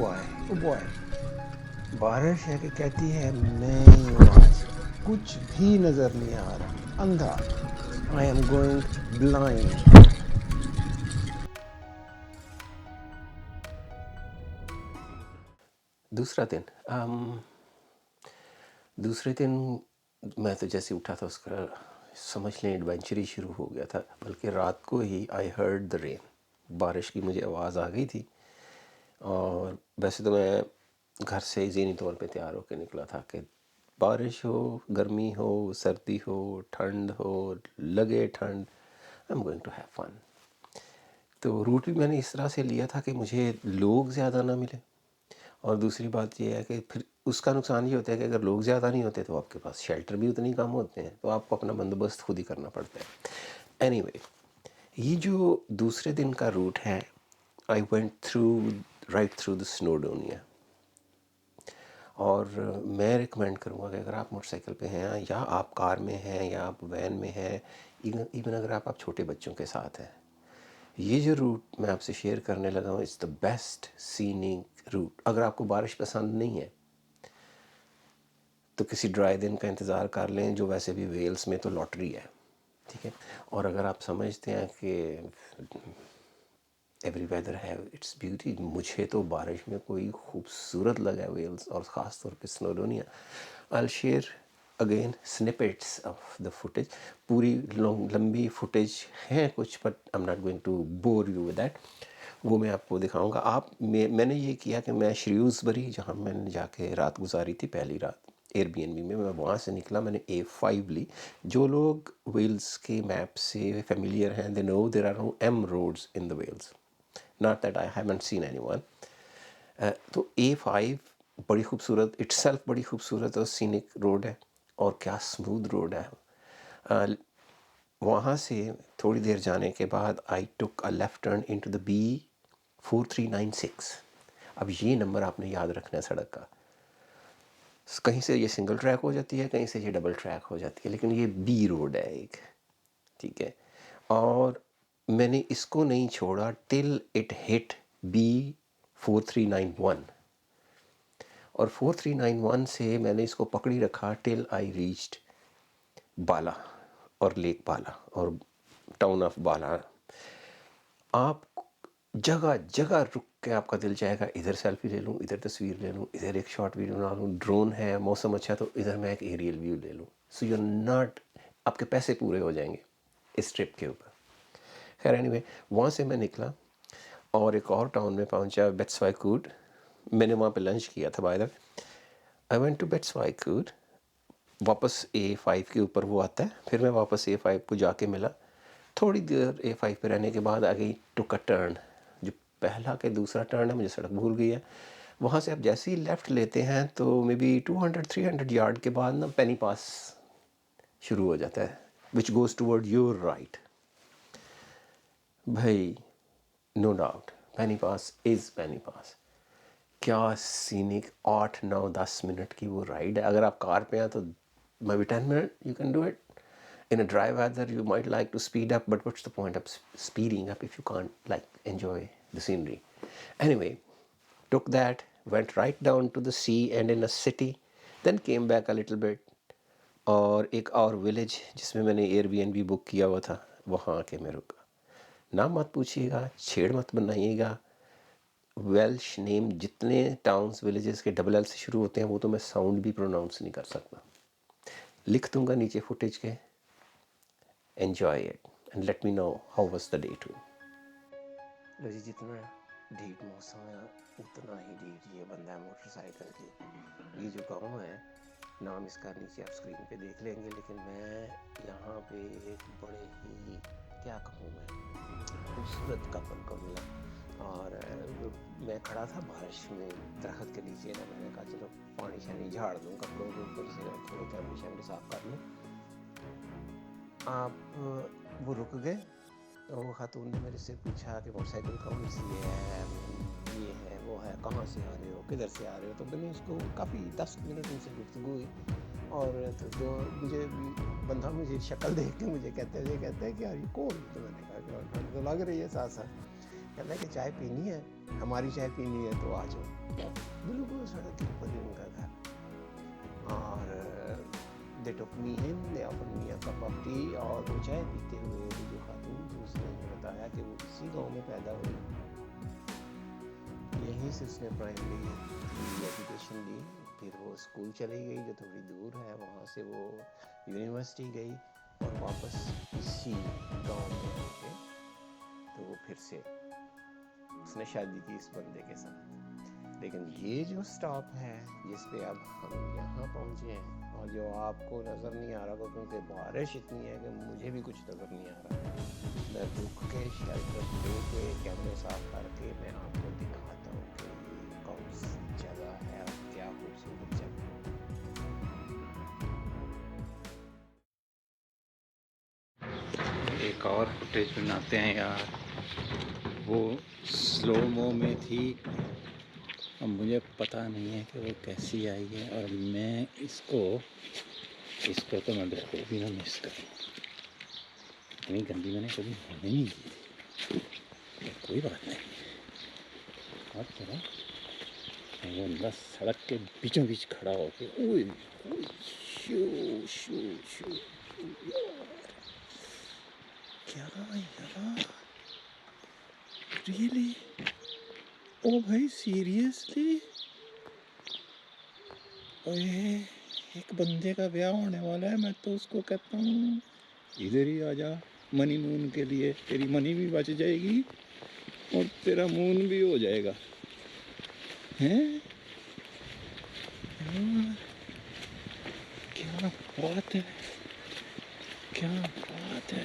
Oh boy, बारिश है कि कहती है मैं ही हूँ आज, कुछ भी नजर नहीं आ रहा, अंधा। आई एम गोइंग ब्लाइंड। दूसरा दिन दूसरे दिन मैं तो जैसे उठा था उसका समझ लें एडवेंचर ही शुरू हो गया था। बल्कि रात को ही आई हर्ड द रेन, बारिश की मुझे आवाज़ आ गई थी। और वैसे तो मैं घर से ज़हनी तौर पे तैयार होकर निकला था कि बारिश हो, गर्मी हो, सर्दी हो, ठंड हो, लगे ठंड, I am going to have fun. तो रूट भी मैंने इस तरह से लिया था कि मुझे लोग ज़्यादा ना मिले। और दूसरी बात ये है कि फिर उसका नुकसान ये होता है कि अगर लोग ज़्यादा नहीं होते तो आपके पास शेल्टर भी उतनी कम होते हैं, तो आपको अपना बंदोबस्त खुद ही करना पड़ता है। एनीवे, ये जो दूसरे दिन का रूट है, I went through right through the Snowdonia. और मैं रिकमेंड करूँगा कि अगर आप मोटरसाइकिल पे हैं या आप कार में हैं या आप वैन में हैं, इवन अगर आप छोटे बच्चों के साथ हैं, ये जो रूट मैं आपसे शेयर करने लगा हूँ, it's the best scenic route. अगर आपको बारिश पसंद नहीं है तो किसी ड्राई दिन का इंतज़ार कर लें, जो वैसे भी वेल्स में तो लॉटरी है, ठीक है। और अगर आप समझते हैं कि एवरी वेदर है इट्स ब्यूटी, मुझे तो बारिश में कोई खूबसूरत लगा है वेल्स, और ख़ास तौर पे Snowdonia. I share again snippets of the footage. पूरी लंबी फुटेज है कुछ, but I am not going to bore you with that. वो मैं आपको दिखाऊंगा। मैंने ये किया कि मैं श्रीव्सबरी, जहाँ मैंने जाके रात गुजारी थी पहली रात एयरबीएनबी में, मैं वहाँ से निकला, मैंने A5 ली। जो लोग वेल्स के मैप से फेमिलियर हैं, they know there are no M roads in the Wales, not that I haven't seen anyone. तो A5 बड़ी खूबसूरत, इट्सल्फ बड़ी खूबसूरत और सीनिक रोड है, और क्या स्मूथ रोड है। वहाँ से थोड़ी देर जाने के बाद I took a left turn into the B4396। अब ये नंबर आपने याद रखना है सड़क का। कहीं से ये सिंगल ट्रैक हो जाती है, कहीं से ये डबल ट्रैक हो जाती है, लेकिन ये बी रोड है एक, ठीक है। और मैंने इसको नहीं छोड़ा टिल इट हिट B4391। और 4391 से मैंने इसको पकड़ी रखा टिल आई रीच्ड बाला और लेक बाला और टाउन ऑफ बाला। आप जगह जगह रुक के आपका दिल चाहेगा इधर सेल्फी ले लूँ, इधर तस्वीर ले लूँ, इधर एक शॉर्ट वीडियो बना लूँ, ड्रोन है, मौसम अच्छा तो इधर मैं एक एरियल व्यू ले लूँ। सो यू नॉट, आपके पैसे पूरे हो जाएंगे इस ट्रिप के ऊपर। खैर एनीवे, वहाँ से मैं निकला और एक और टाउन में पहुँचा, बेट्सवाइकूट। मैंने वहाँ पे लंच किया था by the way. I went to Betws-y-Coed. वापस A5 के ऊपर वो आता है, फिर मैं वापस A5 को जाके मिला। थोड़ी देर A5 पे रहने के बाद आ गई टुक अ टर्न, जो पहला के दूसरा टर्न है, मुझे सड़क भूल गई है। वहाँ से आप जैसे ही लेफ़्ट लेते हैं तो मे बी 200-300 यार्ड के बाद ना पेनी पास शुरू हो जाता है, which goes toward your right. भाई, no doubt Pen-y-Pass is Pen-y-Pass. क्या सीनिक 8-9-10 मिनट की वो राइड है। अगर आप कार पे हैं तो may be 10 minute you can do it. In a dry weather you might like to speed up, but what's the point of speeding up if you can't like enjoy the scenery? Anyway, took that, went right down to the sea and in a city, then came back a little bit। और एक और village जिसमें मैंने Airbnb book किया हुआ था, वहाँ आके मैं रुका। नाम मत पूछिएगा, छेड़ मत बनाइएगा। वेल्श नेम जितने टाउन्स विलेजेस के डबल एल से शुरू होते हैं वो तो मैं साउंड भी प्रोनाउंस नहीं कर सकता। लिख दूंगा नीचे फुटेज के। Enjoy it and let me know how was the day too. लो जी, जितना ढीठ मौसम है उतना ही ढीठ ये बंदा है मोटरसाइकिल की। ये जो गांव है, नाम इसका नीचे आप स्क्रीन पे देख लेंगे, लेकिन मैं यहाँ पे एक बड़े ही, क्या कहूँ मैं, खूबसूरत कपल को मिला। और मैं खड़ा था बारिश में दरख्त के नीचे ना, मैंने कहा चलो पानी शानी झाड़ दूँ कपड़ों के ऊपर से, थोड़े कैमरे शैमरे साफ कर लूँ। आप वो रुक गए। तो वो खातून ने मेरे से पूछा कि मोटरसाइकिल कौन सी है, ये है वो है, कहाँ से आ रहे हो, किधर से आ रहे हो। तो मैंने उसको काफ़ी 10 मिनट उनसे गुफ्तगू हुई। और तो मुझे बंदा मुझे शक्ल देख के मुझे कहता है कि यार ये कौन। तो मैंने कहा कि तो लग रही है साथ साथ। कहता है कि चाय पीनी है, हमारी चाय पीनी है तो आ जाओ। बिल्कुल सड़क के ऊपर ही उनका घर। और they took me in, they offered me a cup of tea. और वो चाय पीते हुए जो खातून थी उसने बताया कि वो इसी गांव में पैदा हुई, यहीं से उसने प्राइमरी एजुकेशन ली, फिर वो स्कूल चली गई जो थोड़ी दूर है, वहाँ से वो यूनिवर्सिटी गई और वापस इसी गांव में आके तो वो फिर से उसने शादी की इस बंदे के साथ। लेकिन ये जो स्टॉप है जिस पे अब हम यहाँ पहुँचे हैं और जो आपको नज़र नहीं आ रहा क्योंकि बारिश इतनी है कि मुझे भी कुछ नज़र नहीं आ रहा, मैं रुक के शेल्टर ले के कैमरे साफ करके मैं आपको दिखाता हूँ कि ये कौन सी जगह है और क्या खूबसूरत जगह है। एक और फुटेज बनाते हैं यार, वो स्लो मो में थी, अब मुझे पता नहीं है कि वो कैसी आई है, और मैं इसको तो मैं बिल्कुल भी ना मिस करूँ। इतनी गंदी मैंने कभी होने नहीं की थी, कोई बात नहीं। और चलो वो बंदा सड़क के बीचों बीच खड़ा होके ओए शू शू शू यार, क्या यार, रियली, ओ भाई सीरियसली, ओए एक बंदे का ब्याह होने वाला है, मैं तो उसको कहता हूँ इधर ही आ जा मनी मून के लिए, तेरी मनी भी बच जाएगी और तेरा मून भी हो जाएगा। हैं यार, क्या बात है, क्या बात है,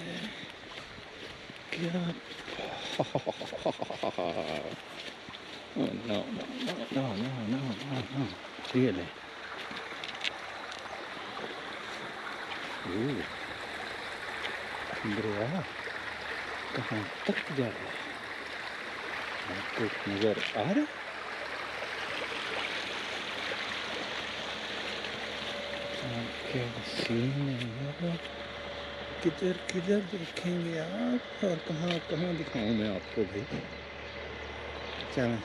क्या Oh, no, no, no, no, no, no, no, no. Really? दरिया कहाँ तक जा रहा है, आपको नजर आ रहा? क्या सीन है यार, किधर किधर देखेंगे आप और कहाँ कहाँ दिखाऊं मैं आपको भाई। चलो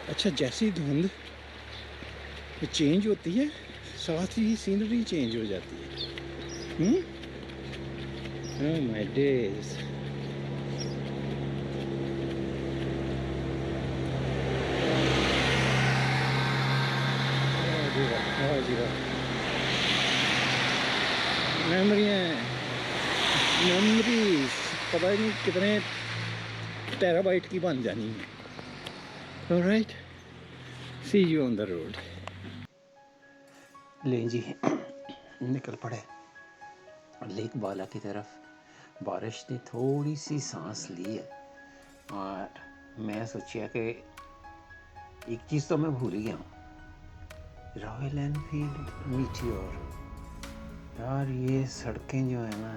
अच्छा, जैसी धुंध चेंज होती है साथ ही सीनरी चेंज हो जाती है। Oh my days. मेमोरीज पता नहीं कितने टेराबाइट की बन जानी है। Alright, see you on the road. ले जी निकल पड़े लेक बाला की तरफ। बारिश ने थोड़ी सी सांस ली है और मैं सोचा कि एक चीज़ तो मैं भूल ही गया हूँ, रॉयल एनफील्ड मीटियोर। यार ये सड़कें जो है ना,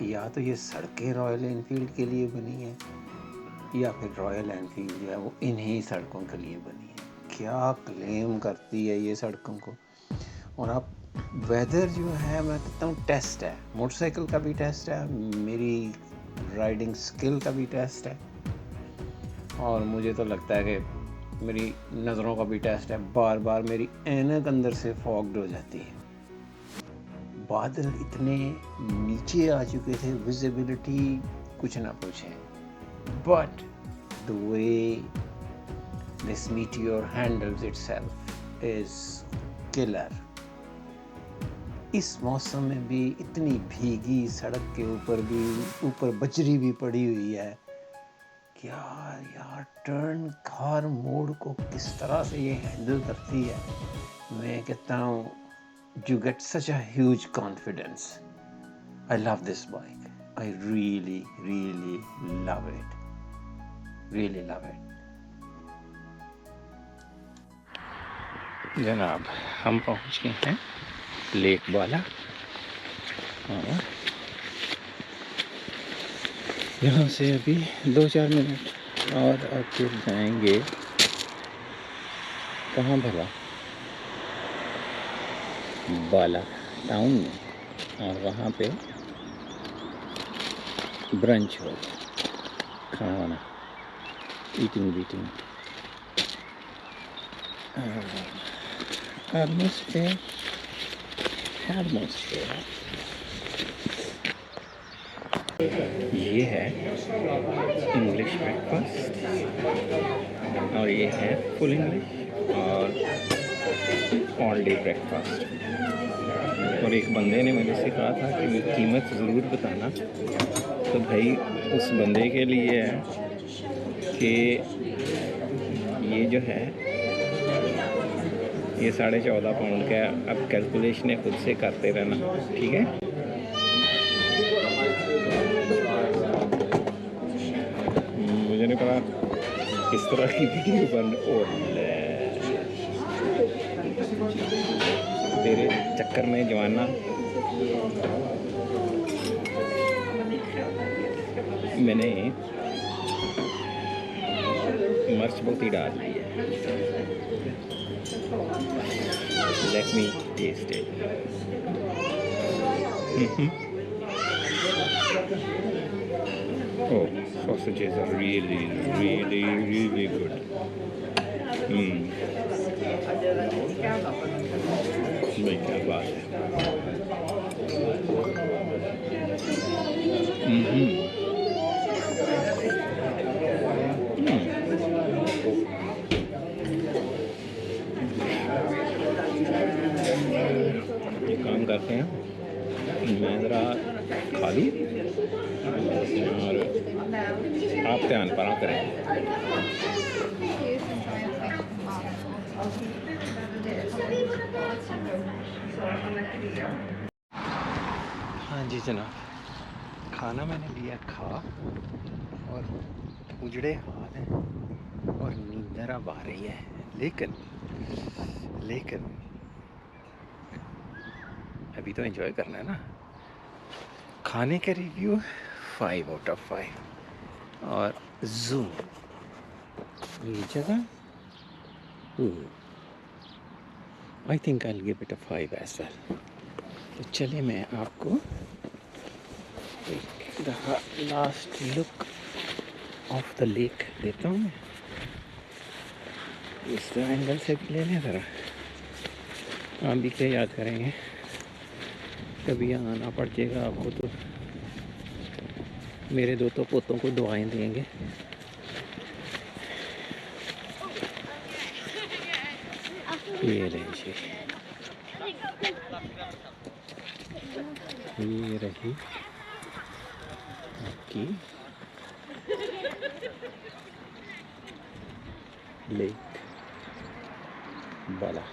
या तो ये सड़कें रॉयल एनफील्ड के लिए बनी है या फिर रॉयल एनफील्ड जो है वो इन्हीं सड़कों के लिए बनी है। क्या क्लेम करती है ये सड़कों को। और अब वेदर जो है मैं कहता हूँ टेस्ट है, मोटरसाइकिल का भी टेस्ट है, मेरी राइडिंग स्किल का भी टेस्ट है, और मुझे तो लगता है कि मेरी नज़रों का भी टेस्ट है। बार बार मेरी ऐनक अंदर से फॉग्ड हो जाती है। बादल इतने नीचे आ चुके थे, विजिबिलिटी कुछ ना पूछें, but the way this meteor handles itself is killer. इस मौसम में भी इतनी भीगी सड़क के ऊपर भी ऊपर बजरी भी पड़ी हुई है, क्या यार टर्न कार मोड़ को किस तरह से ये हैंडल करती है। मैं कहता हूँ you get such a huge confidence. I love this bike. I really, really love it. Really love it. जनाब हम पहुंच गए हैं लेक बाला, और यहाँ से अभी 2-4 मिनट और अब फिर जाएंगे कहाँ भला, बाला टाउन में, और वहाँ पे ब्रंच हो, खाना, eating beating, almost there, almost there. ये है इंग्लिश ब्रेकफास्ट और ये है फुल इंग्लिश और ऑल डे ब्रेकफास्ट। और एक बंदे ने मुझे से कहा था कि कीमत ज़रूर बताना, तो भाई उस बंदे के लिए है कि ये जो है ये 14.5 पाउंड का है। अब कैलकुलेशन खुद से करते रहना, ठीक है। मुझे नहीं पता किस तरह की वीडियो बन तेरे चक्कर में जवाना मैंने मिर्च बहुत ही डाल दी है। Let me taste it. Oh, sausages are really, really, really good. भाई क्या बात है। ये काम करते हैं, मैं ज़रा खा लूँ और आप ध्यान पर करें। हाँ जी जनाब, खाना मैंने लिया खा और उजड़े हाथ हैं और नींदर अब आ रही है, लेकिन अभी तो एंजॉय करना है ना। खाने का रिव्यू 5 आउट ऑफ 5 और जूम ये जगह I think I give it a 5 as well. तो चलिए मैं आपको एक दफ़ा last look of the lake देता हूँ। इस एंगल से भी ले लें ज़रा, आप भी क्या याद करेंगे, कभी यहाँ आना पड़ जाएगा आपको तो मेरे दो तो पोतों को दुआएं देंगे। ये रही आपकी लेक बाला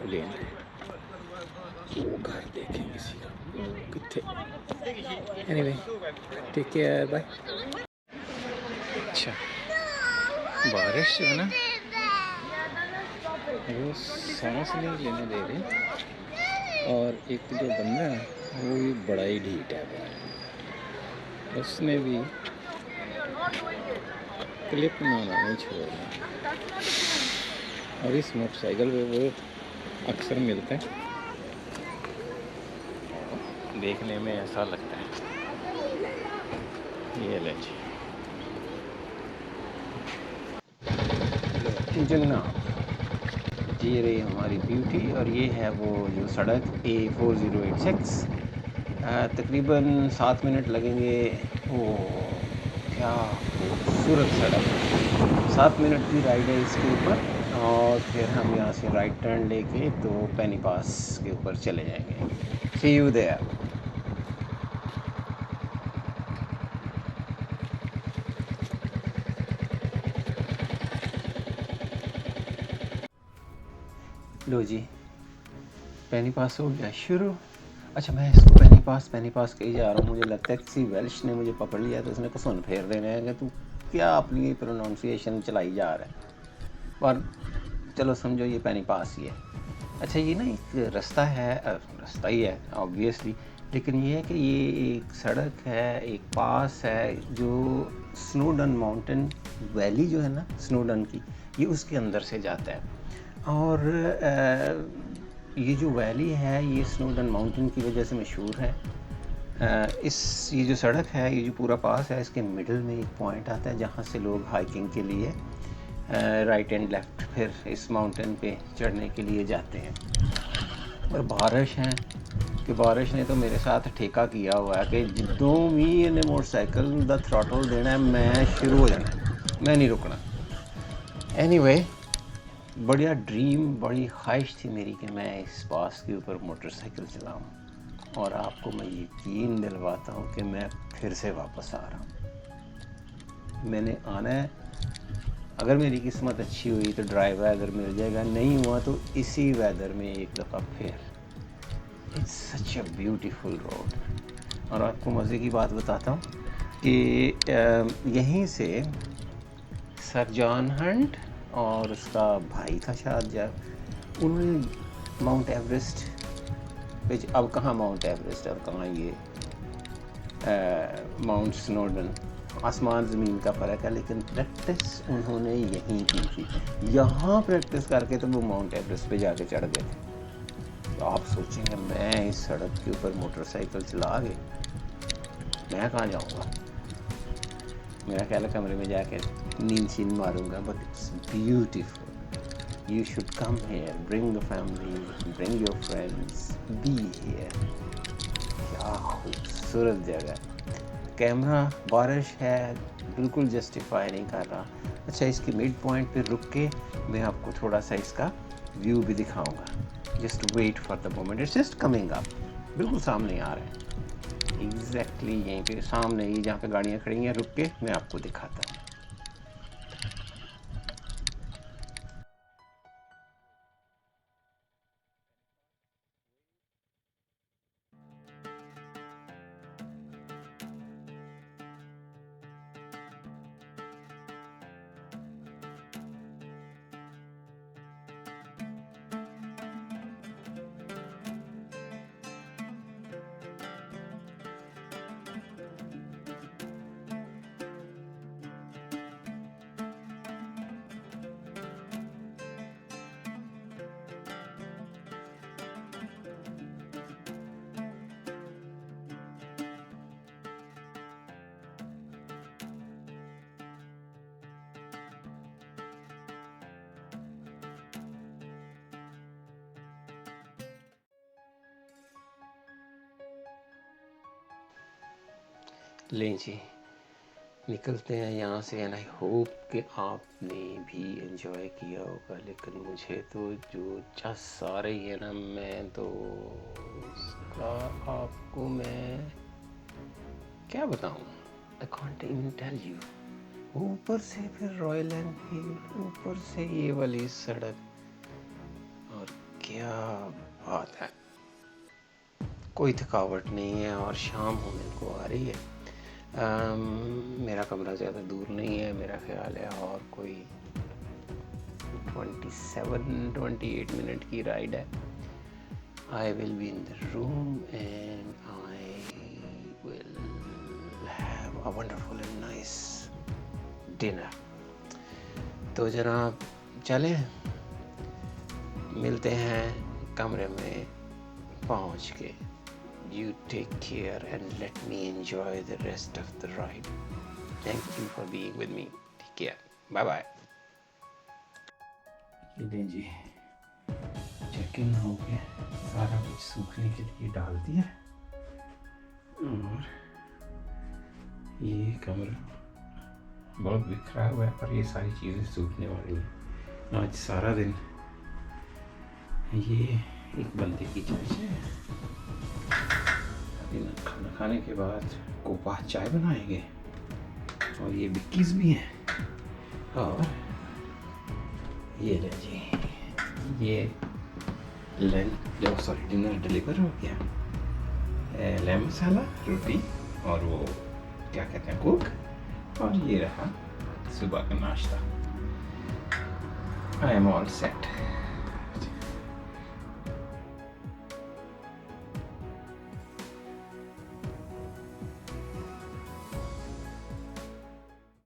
लेन। घर देखें किसी का कितने। Anyway take care, bye. अच्छा, बारिश जो है ना वो सांस नहीं लेने दे रही, और एक जो बंदा है वो भी बड़ा ही ढीठ है, उसने भी क्लिप मारना नहीं छोड़ना। और इस मोटरसाइकिल पे वो अक्सर मिलते हैं, देखने में ऐसा लगता है। ये ले जी जनाब, ये रही हमारी ब्यूटी और ये है वो जो सड़क A4086। तकरीबन 7 मिनट लगेंगे। ओह क्या खूबसूरत सड़क, 7 मिनट की राइड है इसके ऊपर। और फिर हम यहाँ से राइट टर्न लेके तो पेनी पास के ऊपर चले जाएंगे। सी यू देयर। लो जी, पेनी पास हो गया शुरू। अच्छा, मैं इसको पेनी पास कही जा रहा हूँ। मुझे लगता है किसी वेल्श ने मुझे पकड़ लिया तो उसने कसम फेर देने है कि तू क्या अपनी प्रोनाउंसिएशन चलाई जा रहा है, पर चलो समझो ये पेनी पास ही है। अच्छा, ये ना एक रास्ता है, रास्ता ही है ऑब्वियसली, लेकिन ये है कि ये एक सड़क है, एक पास है जो स्नोडन माउंटेन वैली जो है ना स्नोडन की, ये उसके अंदर से जाता है। और ये जो वैली है ये स्नोडन माउंटेन की वजह से मशहूर है। ये जो सड़क है, ये जो पूरा पास है, इसके मिडल में एक पॉइंट आता है जहाँ से लोग हाइकिंग के लिए राइट एंड लेफ़्ट फिर इस माउंटेन पे चढ़ने के लिए जाते हैं। और बारिश है कि बारिश ने तो मेरे साथ ठेका किया हुआ है कि जिद्दों भी इन्हें मोटरसाइकिल दा थ्रॉटल देना है, मैं शुरू हो जाना है, मैं नहीं रुकना। एनीवे, बढ़िया ड्रीम, बड़ी ख्वाहिश थी मेरी कि मैं इस पास के ऊपर मोटरसाइकिल चलाऊं, और आपको मैं यकीन दिलवाता हूं कि मैं फिर से वापस आ रहा हूं। मैंने आना है, अगर मेरी किस्मत अच्छी हुई तो ड्राई वेदर मिल जाएगा, नहीं हुआ तो इसी वेदर में एक दफ़ा फिर। It's such a beautiful road. और आपको मज़े की बात बताता हूँ कि यहीं से सर जॉन हंट और उसका भाई था शायद, जब उन्होंने माउंट एवरेस्ट पे, अब कहाँ माउंट एवरेस्ट और कहाँ ये माउंट स्नोडन, आसमान ज़मीन का फ़र्क है, लेकिन प्रैक्टिस उन्होंने यहीं की थी। यहाँ प्रैक्टिस करके तो वो माउंट एवरेस्ट पे जाके चढ़ गए थे। तो आप सोचेंगे मैं इस सड़क के ऊपर मोटरसाइकिल चला के मैं कहाँ जाऊँगा? मेरा ख्याल है कमरे में जाके नींद शीन मारूंगा। But it's beautiful, you should come here, bring the family, bring your friends, be here. क्या खूबसूरत जगह। कैमरा बारिश है बिल्कुल जस्टिफाई नहीं कर रहा। अच्छा, इसके मिड पॉइंट पे रुक के मैं आपको थोड़ा सा इसका व्यू भी दिखाऊंगा। Just wait for the moment, it's just coming up, बिल्कुल सामने आ रहा है। एग्जैक्टली यहीं पे सामने ही जहाँ पे गाड़ियाँ खड़ी हैं, रुक के मैं आपको दिखाता हूँ। लें जी, निकलते हैं यहाँ से। एंड आई होप कि आपने भी एंजॉय किया होगा। लेकिन मुझे तो जो जस आ रही है ना, मैं तो उसका आपको मैं क्या बताऊँ, I can't even tell you. ऊपर से फिर रॉयल एनफील्ड, ऊपर से ये वाली सड़क, और क्या बात है, कोई थकावट नहीं है। और शाम होने को आ रही है। मेरा कमरा ज़्यादा दूर नहीं है, मेरा ख्याल है और कोई 27-28 मिनट की राइड है। I will be in the room and I will have a wonderful and nice dinner. तो जनाब चलें, मिलते हैं कमरे में पहुंच के। You take care and let me enjoy the rest of the ride. Thank you for being with me. Take care. Bye bye. चलिए जी, चेक इन हो गया, सारा कुछ सूखने के लिए डाल दिया। और ये कमरा बहुत बिखरा हुआ है, पर ये सारी चीज़ें सूखने वाली हैं। आज सारा दिन ये एक बंदे की चॉइस है। खाना खाने के बाद कोपा चाय बनाएंगे, और ये बिक्कीज भी हैं। और ये ले जी, ये डिनर डिलीवर हो गया। लेमन मसाला, रोटी और वो क्या कहते हैं, कोक। और ये रहा सुबह का नाश्ता। I am all set.